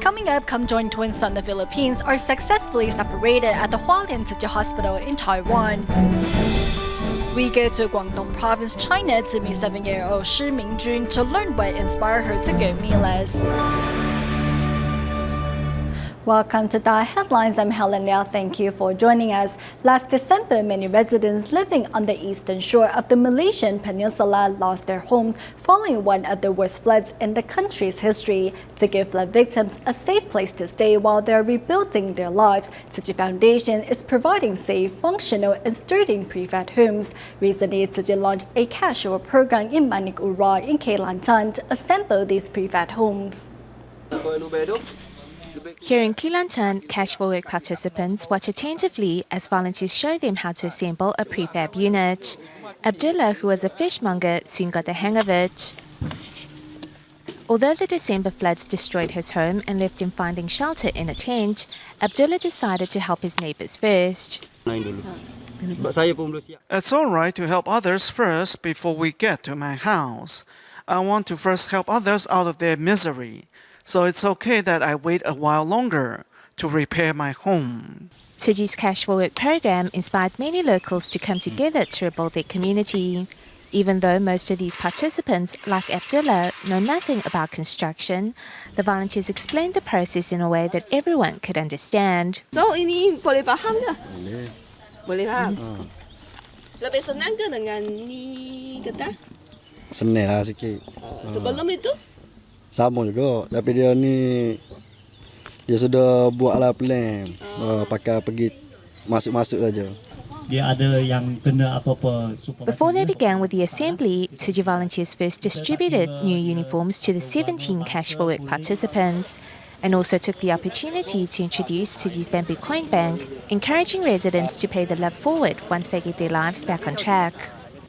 Coming up, conjoined twins from the Philippines are successfully separated at the Hualien Tzu Chi Hospital in Taiwan. We go to Guangdong Province, China to meet 7-year-old Shi Mingjun to learn what inspired her to go meatless. Welcome to DaAi Headlines. I'm Helen Liao. Thank you for joining us. Last December, many residents living on the eastern shore of the Malaysian peninsula lost their homes following one of the worst floods in the country's history. To give flood victims a safe place to stay while they're rebuilding their lives, Tzu Chi Foundation is providing safe, functional, and sturdy prefab homes. Recently, Tzu Chi launched a casual program in Manik Ura in Kelantan to assemble these prefab homes. Here in Kelantan, Cash for Work participants watch attentively as volunteers show them how to assemble a prefab unit. Abdullah, who was a fishmonger, soon got the hang of it. Although the December floods destroyed his home and left him finding shelter in a tent, Abdullah decided to help his neighbors first. It's all right to help others first before we get to my house. I want to first help others out of their misery. So it's okay that I wait a while longer to repair my home. Tzu Chi's Cash for Work program inspired many locals to come together to rebuild their community. Even though most of these participants, like Abdullah, know nothing about construction, the volunteers explained the process in a way that everyone could understand. So ini boleh faham tak? Boleh faham. Lebih senang ke dengan ini getah? Senang lah sikit. Sebelum itu? Sama juga, tapi dia ni dia sudah buatlah plan, pakai pergi masuk-masuk saja. Dia ada yang kena apa-apa. Before they began with the assembly, Tzu Chi volunteers first distributed new uniforms to the 17 Cash for Work participants and also took the opportunity to introduce Tzu Chi's Bamboo Coin Bank, encouraging residents to pay the love forward once they get their lives back on track.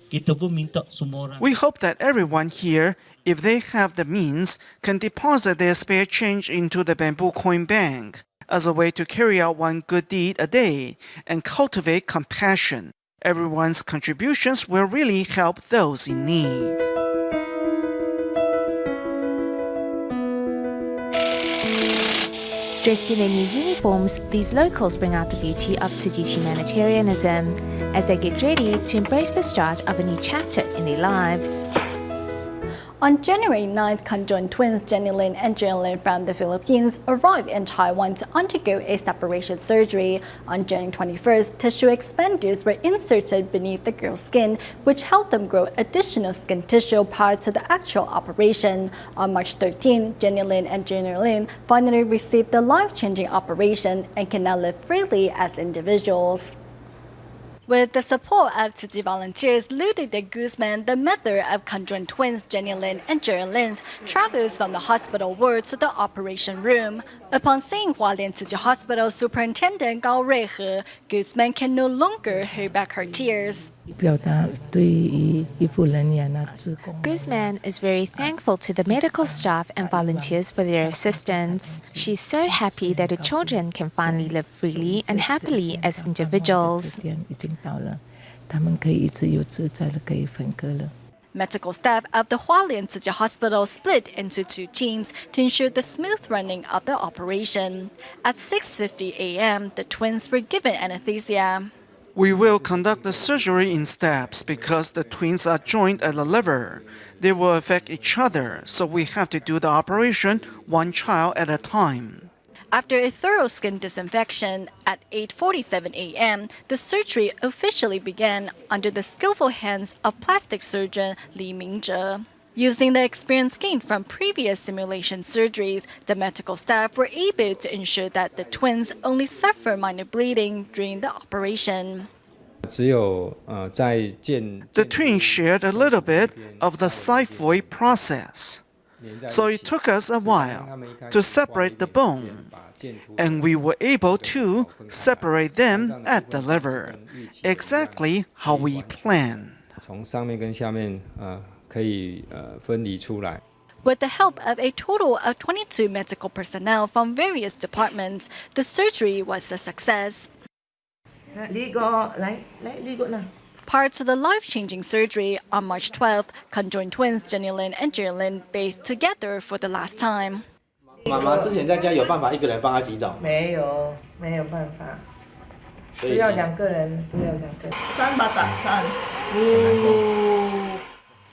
We hope that everyone here, if they have the means, can deposit their spare change into the bamboo coin bank as a way to carry out one good deed a day and cultivate compassion. Everyone's contributions will really help those in need. Dressed in their new uniforms, these locals bring out the beauty of Tzu Chi's humanitarianism as they get ready to embrace the start of a new chapter in their lives. On January 9th, conjoined twins Jenny Lin and Jane Lin from the Philippines arrived in Taiwan to undergo a separation surgery. On January 21st, tissue expanders were inserted beneath the girl's skin, which helped them grow additional skin tissue prior to the actual operation. On March 13th, Jenny Lin and Jane Lin finally received the life-changing operation and can now live freely as individuals. With the support of Tzu Chi volunteers, Ludwig de Guzman, the mother of conjoined twins Jenny Lin and Jerry Lin, travels from the hospital ward to the operation room. Upon seeing Hualien Tzu Chi Hospital Superintendent Gao Ruihe, Guzman can no longer hold back her tears. Guzman is very thankful to the medical staff and volunteers for their assistance. She's so happy that her children can finally live freely and happily as individuals. Medical staff of the Hualien Tzu Chi Hospital split into two teams to ensure the smooth running of the operation. At 6:50 a.m., the twins were given anesthesia. We will conduct the surgery in steps because the twins are joined at the liver. They will affect each other, so we have to do the operation one child at a time. After a thorough skin disinfection, at 8:47 a.m., the surgery officially began under the skillful hands of plastic surgeon Shi Mingjun. Using the experience gained from previous simulation surgeries, the medical staff were able to ensure that the twins only suffer minor bleeding during the operation. The twins shared a little bit of the xiphoid process, so it took us a while to separate the bone, and we were able to separate them at the liver, exactly how we planned. With the help of a total of 22 medical personnel from various departments, the surgery was a success. Prior to the life-changing surgery, on March 12th, conjoined twins Jenny Lin and Jerry Lin bathed together for the last time. 妈妈之前在家有办法一个人帮她洗澡？没有办法，只要2个人，3把打3。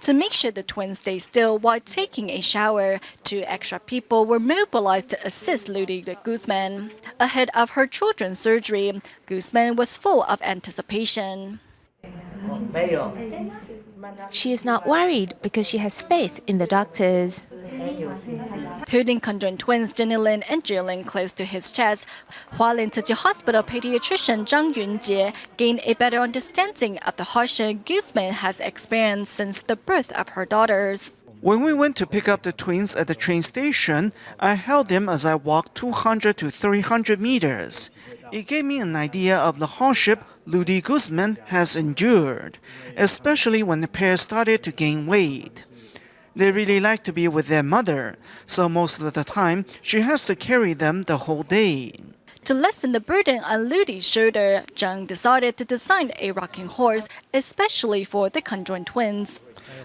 To make sure the twins stay still while taking a shower, 2 extra people were mobilized to assist Ludwig Guzman. Ahead of her children's surgery, Guzman was full of anticipation. She is not worried because she has faith in the doctors. Holding conjoined twins Jenny Lin and Jilin close to his chest, Hualien Tzu Chi Hospital pediatrician Zhang Yunjie gained a better understanding of the hardship Guzman has experienced since the birth of her daughters. When we went to pick up the twins at the train station, I held them as I walked 200 to 300 meters. It gave me an idea of the hardship Ludwig Guzman has endured, especially when the pair started to gain weight. They really like to be with their mother, so most of the time she has to carry them the whole day. To lessen the burden on Ludwig's shoulder, Zhang decided to design a rocking horse, especially for the conjoined twins.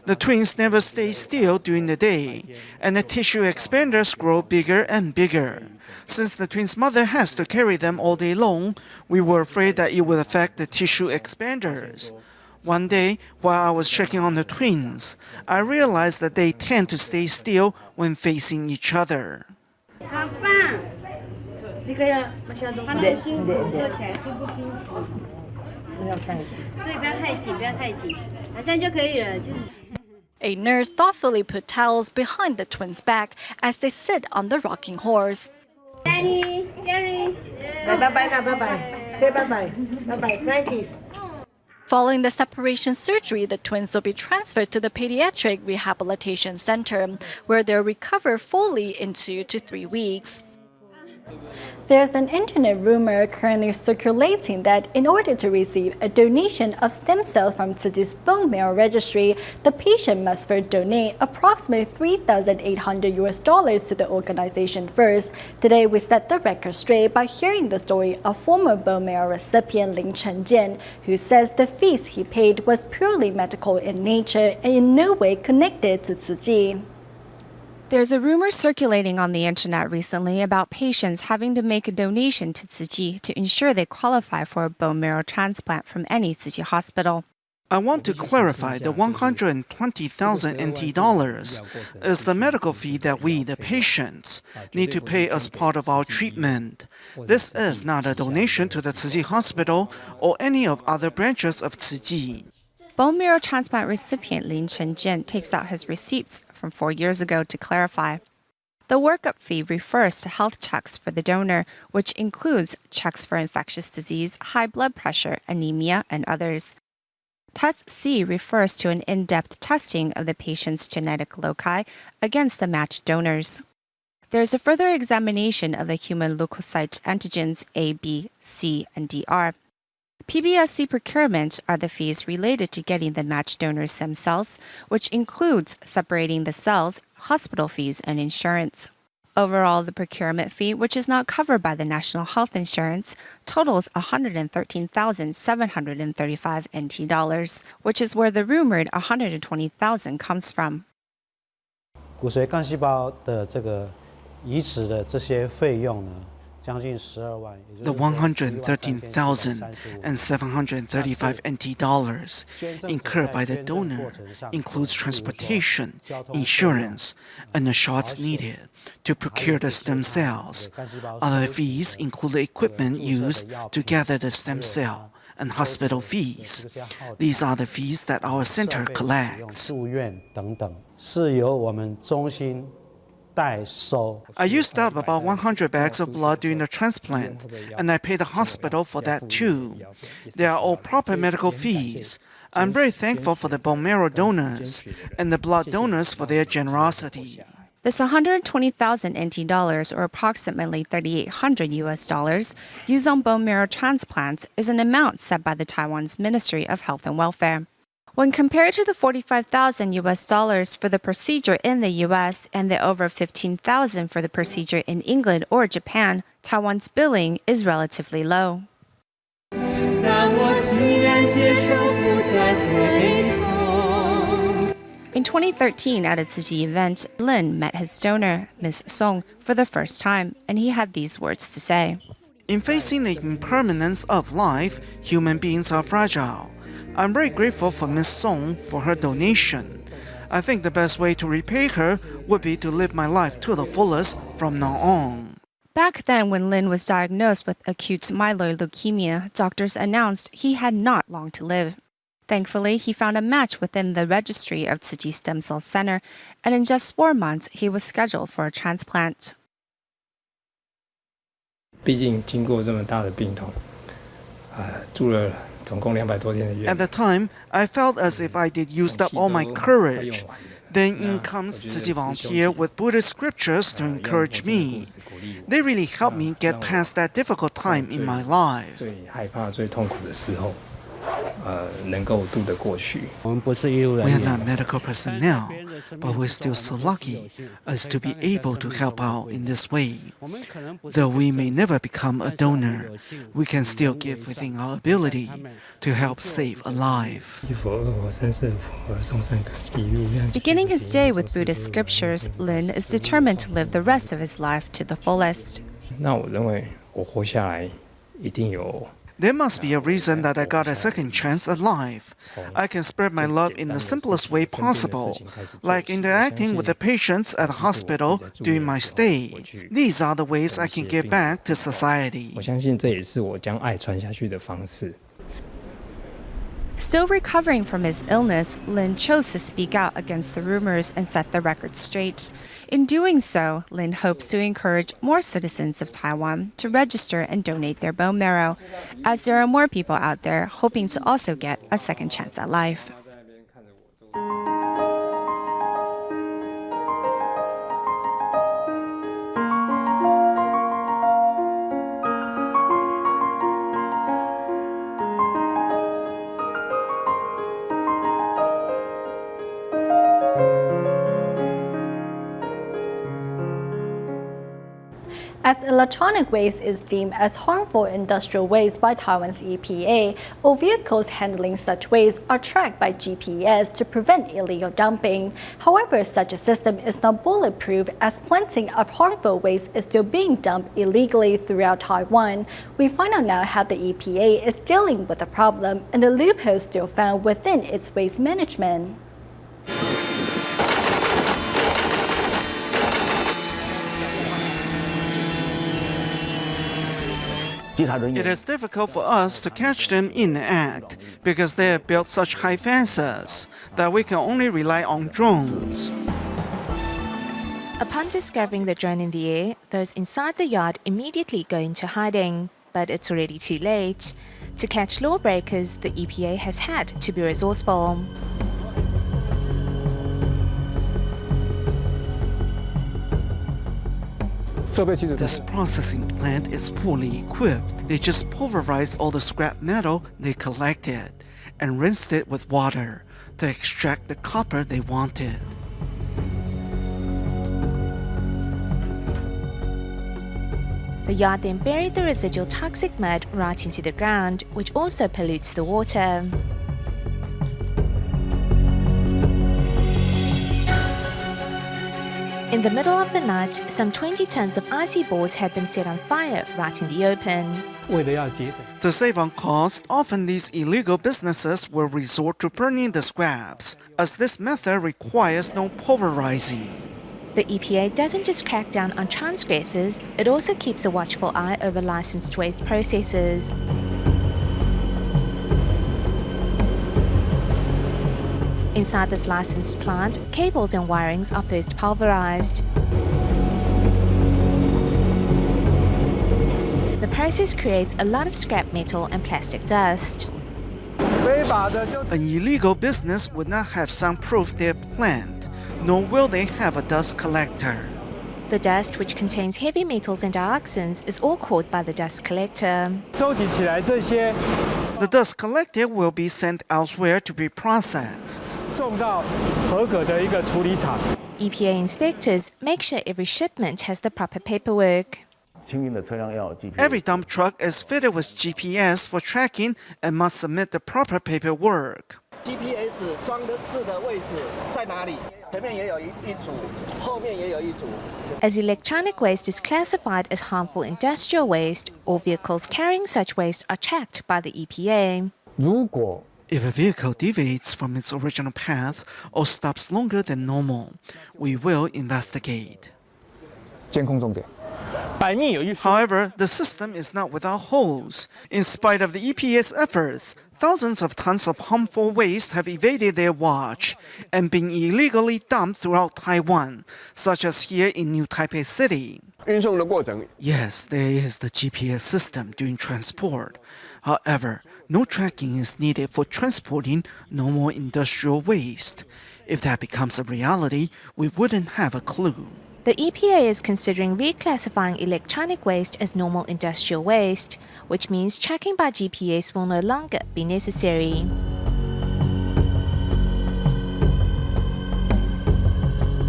The twins never stay still during the day, and the tissue expanders grow bigger and bigger. Since the twins' mother has to carry them all day long, we were afraid that it would affect the tissue expanders. One day, while I was checking on the twins, I realized that they tend to stay still when facing each other. A nurse thoughtfully put towels behind the twins' back as they sit on the rocking horse. Jerry. Bye-bye. Say bye-bye. Bye-bye. Frankies. Following the separation surgery, the twins will be transferred to the Pediatric Rehabilitation Center, where they'll recover fully in 2 to 3 weeks. There's an internet rumor currently circulating that in order to receive a donation of stem cells from Tzu Chi's bone marrow registry, the patient must first donate approximately $3,800 to the organization first. Today, we set the record straight by hearing the story of former bone marrow recipient Lin Chenjian, who says the fees he paid was purely medical in nature and in no way connected to Tzu Chi. There's a rumor circulating on the internet recently about patients having to make a donation to Tzu Chi to ensure they qualify for a bone marrow transplant from any Tzu Chi hospital. I want to clarify the 120,000 NT dollars is the medical fee that we, the patients, need to pay as part of our treatment. This is not a donation to the Tzu Chi hospital or any of other branches of Tzu Chi. Bone marrow transplant recipient Lin Chenjian takes out his receipts from 4 years ago to clarify. The workup fee refers to health checks for the donor, which includes checks for infectious disease, high blood pressure, anemia, and others. Test C refers to an in-depth testing of the patient's genetic loci against the matched donors. There is a further examination of the human leukocyte antigens A, B, C, and DR. PBSC procurement are the fees related to getting the matched donor stem cells, which includes separating the cells, hospital fees, and insurance. Overall, the procurement fee, which is not covered by the National Health Insurance, totals 113,735 NT dollars, which is where the rumored 120,000 comes from. 骨髓干细胞的这个移植的这些费用呢？ The 113,735 NT dollars incurred by the donor includes transportation, insurance, and the shots needed to procure the stem cells. Other fees include the equipment used to gather the stem cell and hospital fees. These are the fees that our center collects. I used up about 100 bags of blood during the transplant, and I paid the hospital for that too. They are all proper medical fees. I'm very thankful for the bone marrow donors and the blood donors for their generosity. This 120,000 NT dollars, or approximately $3,800 used on bone marrow transplants, is an amount set by the Taiwan's Ministry of Health and Welfare. When compared to the $45,000 for the procedure in the US and the over $15,000 for the procedure in England or Japan, Taiwan's billing is relatively low. In 2013, at a Tzu Chi event, Lin met his donor, Ms. Song, for the first time, and he had these words to say. In facing the impermanence of life, human beings are fragile. I'm very grateful for Ms. Song for her donation. I think the best way to repay her would be to live my life to the fullest from now on. Back then, when Lin was diagnosed with acute myeloid leukemia, doctors announced he had not long to live. Thankfully, he found a match within the registry of Tzu Chi Stem Cell Center, and in just 4 months, he was scheduled for a transplant. 毕竟经过这么大的病痛，住了总共200多天的院。 At the time, I felt as if I did used up all my courage. Then in comes Tzu Chi volunteer with Buddhist scriptures to encourage me. They really helped me get past that difficult time in my life. 最害怕、最痛苦的时候，能够度得过去。 We are not medical personnel, but we're still so lucky as to be able to help out in this way. Though we may never become a donor, we can still give within our ability to help save a life. Beginning his day with Buddhist scriptures, Lin is determined to live the rest of his life to the fullest. 那我认为我活下来一定有。 There must be a reason that I got a second chance at life. I can spread my love in the simplest way possible, like interacting with the patients at the hospital during my stay. These are the ways I can give back to society. 我相信这也是我将爱传下去的方式。 Still recovering from his illness, Lin chose to speak out against the rumors and set the record straight. In doing so, Lin hopes to encourage more citizens of Taiwan to register and donate their bone marrow, as there are more people out there hoping to also get a second chance at life. As electronic waste is deemed as harmful industrial waste by Taiwan's EPA, all vehicles handling such waste are tracked by GPS to prevent illegal dumping. However, such a system is not bulletproof, as plenty of harmful waste is still being dumped illegally throughout Taiwan. We find out now how the EPA is dealing with the problem and the loopholes still found within its waste management. It is difficult for us to catch them in the act because they have built such high fences that we can only rely on drones. Upon discovering the drone in the air, those inside the yard immediately go into hiding. But it's already too late. To catch lawbreakers, the EPA has had to be resourceful. This processing plant is poorly equipped. They just pulverized all the scrap metal they collected and rinsed it with water to extract the copper they wanted. The yard then buried the residual toxic mud right into the ground, which also pollutes the water. In the middle of the night, some 20 tons of icy boards had been set on fire right in the open. To save on cost, often these illegal businesses will resort to burning the scraps, as this method requires no pulverizing. The EPA doesn't just crack down on transgressors, it also keeps a watchful eye over licensed waste processors. Inside this licensed plant, cables and wirings are first pulverized. The process creates a lot of scrap metal and plastic dust. An illegal business would not have soundproofed their plant, nor will they have a dust collector. The dust, which contains heavy metals and dioxins, is all caught by the dust collector. The dust collected will be sent elsewhere to be processed. EPA inspectors make sure every shipment has the proper paperwork. Every dump truck is fitted with GPS for tracking and must submit the proper paperwork. GPS 装置的位置在哪里？前面也有一组，后面也有一组。As electronic waste is classified as harmful industrial waste, all vehicles carrying such waste are checked by the EPA. 如果 If a vehicle deviates from its original path or stops longer than normal, we will investigate. 监控重点。 However, the system is not without holes. In spite of the EPA's efforts, thousands of tons of harmful waste have evaded their watch and been illegally dumped throughout Taiwan, such as here in New Taipei City. 运送的过程 Yes, there is the GPS system during transport. However, no tracking is needed for transporting normal industrial waste. If that becomes a reality, we wouldn't have a clue. The EPA is considering reclassifying electronic waste as normal industrial waste, which means tracking by GPS will no longer be necessary.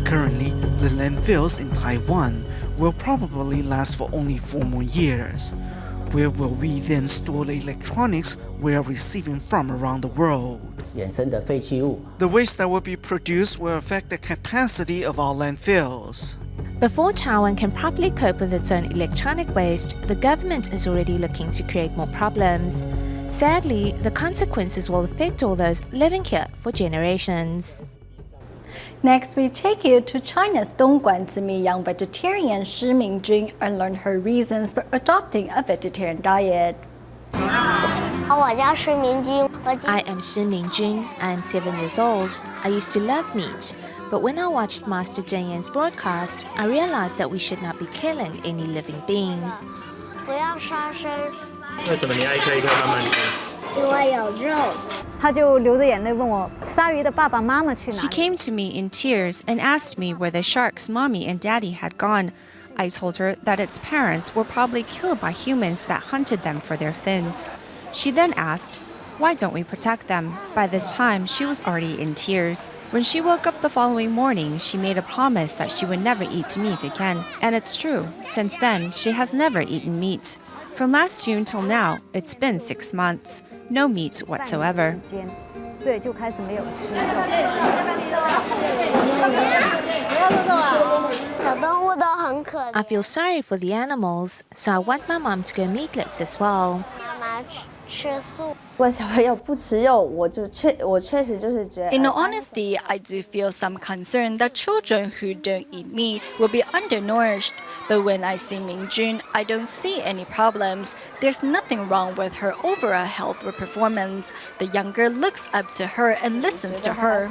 Currently, the landfills in Taiwan will probably last for only 4 more years. Where will we then store the electronics we are receiving from around the world? 衍生的废弃物。 The waste that will be produced will affect the capacity of our landfills. Before Taiwan can properly cope with its own electronic waste, the government is already looking to create more problems. Sadly, the consequences will affect all those living here for generations. Next, we take you to China's Dongguan young vegetarian Shi Mingjun and learn her reasons for adopting a vegetarian diet. I am Shi Mingjun. I am 7 years old. I used to love meat, but when I watched Master Zheng Yan's broadcast, I realized that we should not be killing any living beings. 不要杀生。为什么你爱一颗一颗慢慢吃？因为有肉。 She came to me in tears and asked me where the shark's mommy and daddy had gone. I told her that its parents were probably killed by humans that hunted them for their fins. She then asked, why don't we protect them? By this time, she was already in tears. When she woke up the following morning, she made a promise that she would never eat meat again. And it's true. Since then, she has never eaten meat. From last June till now, it's been 6 months. No meat whatsoever. I feel sorry for the animals, so I want my mom to go meatless as well. In all honesty, I do feel some concern that children who don't eat meat will be undernourished. But when I see Mingjun, I don't see any problems. There's nothing wrong with her overall health or performance. The younger looks up to her and listens to her.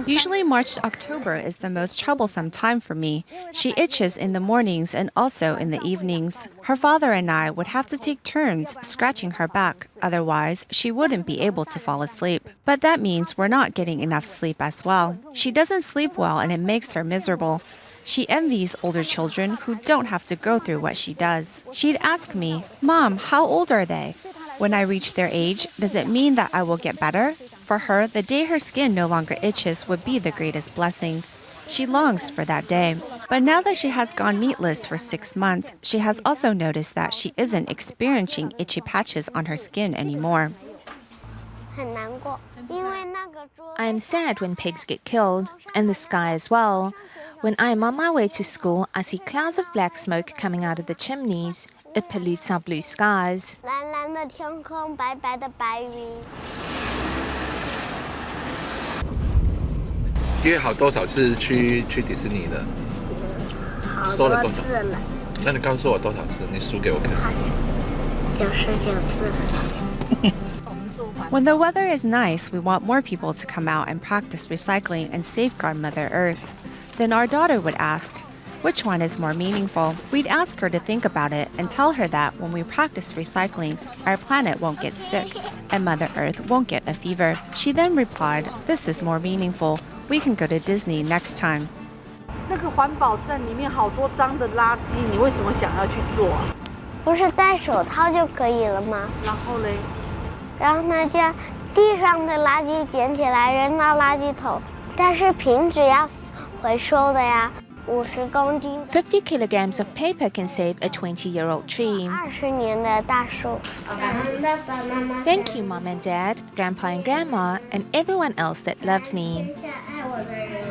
Usually March to October is the most troublesome time for me. She itches in the mornings and also in the evenings. Her father and I would have to take turns scratching her back, otherwise she wouldn't be able to fall asleep. But that means we're not getting enough sleep as well. She doesn't sleep well and it makes her miserable. She envies older children who don't have to go through what she does. She'd ask me, "Mom, how old are they?" When I reach their age, does it mean that I will get better? For her, the day her skin no longer itches would be the greatest blessing. She longs for that day. But now that she has gone meatless for 6 months, she has also noticed that she isn't experiencing itchy patches on her skin anymore. I am sad when pigs get killed, and the sky as well. When I am on my way to school, I see clouds of black smoke coming out of the chimneys. It pollutes our blue skies. 蓝蓝的天空，白白的白云。约好多少次去迪士尼的？说了多少次了？那你告诉我多少次？你数给我看。99次。When the weather is nice, we want more people to come out and practice recycling and safeguard Mother Earth. Then our daughter would ask, which one is more meaningful? We'd ask her to think about it and tell her that when we practice recycling, our planet won't get sick and Mother Earth won't get a fever. She then replied, this is more meaningful. We can go to Disney next time. 那个环保站里面好多脏的垃圾，你为什么想要去做啊？不是戴手套就可以了吗？然后嘞？然后呢，将地上的垃圾捡起来扔到垃圾桶，但是瓶子要回收的呀。50公斤。 50 kilograms of paper can save a 20-year-old tree. 20年的大树。爸爸妈妈。 Thank you, Mom and Dad, Grandpa and Grandma, and everyone else that loves me. 爱我的人。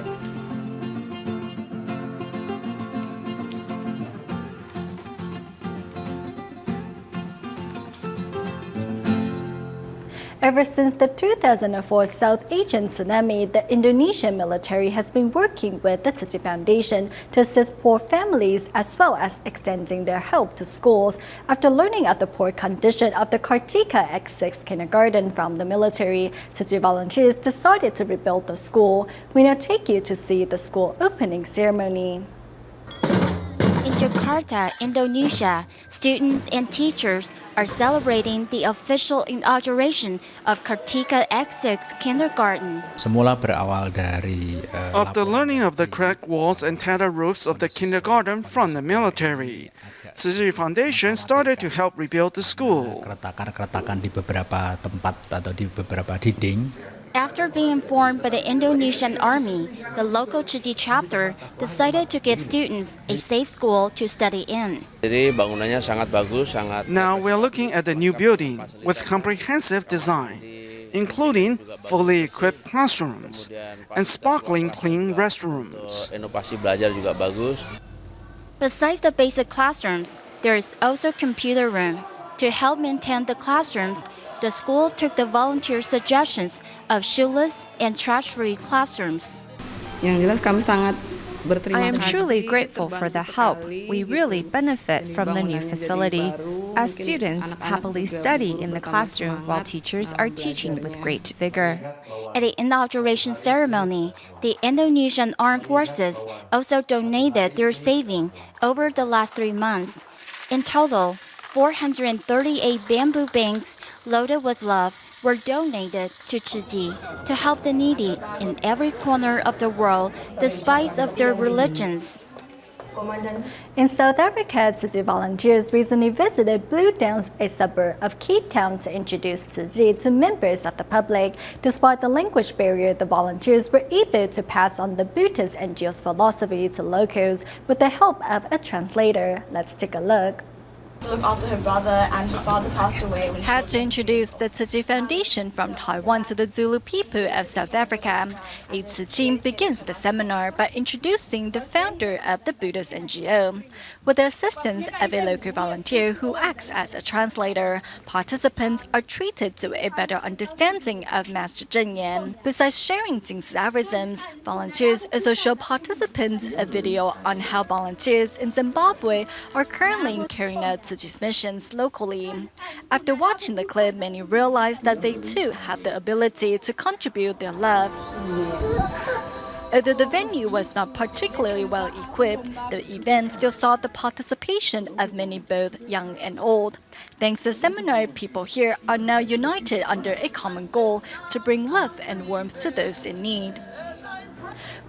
Ever since the 2004 South Asian tsunami, the Indonesian military has been working with the Tzu Chi Foundation to assist poor families as well as extending their help to schools. After learning of the poor condition of the Kartika X6 kindergarten from the military, Tzu Chi volunteers decided to rebuild the school. We now take you to see the school opening ceremony. In Jakarta, Indonesia, students and teachers are celebrating the official inauguration of Kartika X6 Kindergarten. Semula berawal dari After learning of the cracked walls and tattered roofs of the kindergarten from the military, Tzu Chi Foundation started to help rebuild the school. keretakan di beberapa tempat atau di beberapa dinding. After being informed by the Indonesian Army, the local Tzu Chi chapter decided to give students a safe school to study in. Jadi bangunannya sangat bagus, sangat. Now we're looking at the new building with comprehensive design, including fully equipped classrooms and sparkling clean restrooms. Inovasi belajar juga bagus. Besides the basic classrooms, there is also computer room. To help maintain the classrooms, the school took the volunteer suggestions of shoeless and trash-free classrooms. I am truly grateful for the help. We really benefit from the new facility. As students happily study in the classroom while teachers are teaching with great vigor. At the inauguration ceremony, the Indonesian Armed Forces also donated their saving over the last 3 months. In total, 438 bamboo banks loaded with love were donated to Tzu Chi to help the needy in every corner of the world, despite of their religions. In South Africa, Tzu Chi volunteers recently visited Blue Downs, a suburb of Cape Town, to introduce Tzu Chi to members of the public. Despite the language barrier, the volunteers were able to pass on the Buddhist and Jewish philosophy to locals with the help of a translator. Let's take a look. To look after her brother, and her father passed away when Had to introduce the Tzu Chi Foundation from Taiwan to the Zulu people of South Africa. A Tzu Chi begins the seminar by introducing the founder of the Buddhist NGO. With the assistance of a local volunteer who acts as a translator, participants are treated to a better understanding of Master Zhen Yan. Besides sharing Jingzi aphorisms, volunteers also show participants a video on how volunteers in Zimbabwe are currently carrying out Tzu Chi's missions locally. After watching the clip, many realized that they too have the ability to contribute their love. Although the venue was not particularly well equipped, the event still saw the participation of many both young and old. Thanks to the seminar, people here are now united under a common goal to bring love and warmth to those in need.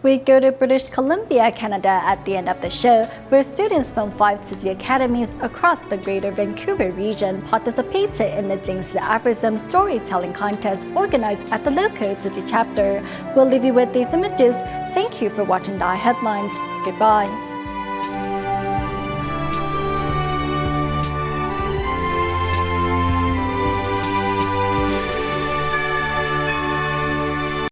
We go to British Columbia, Canada at the end of the show, where students from 5 Tzu Chi academies across the greater Vancouver region participated in the Jingzi aphorism storytelling contest organized at the local Tzu Chi chapter. We'll leave you with these images. Thank you for watching DaAi Headlines. Goodbye.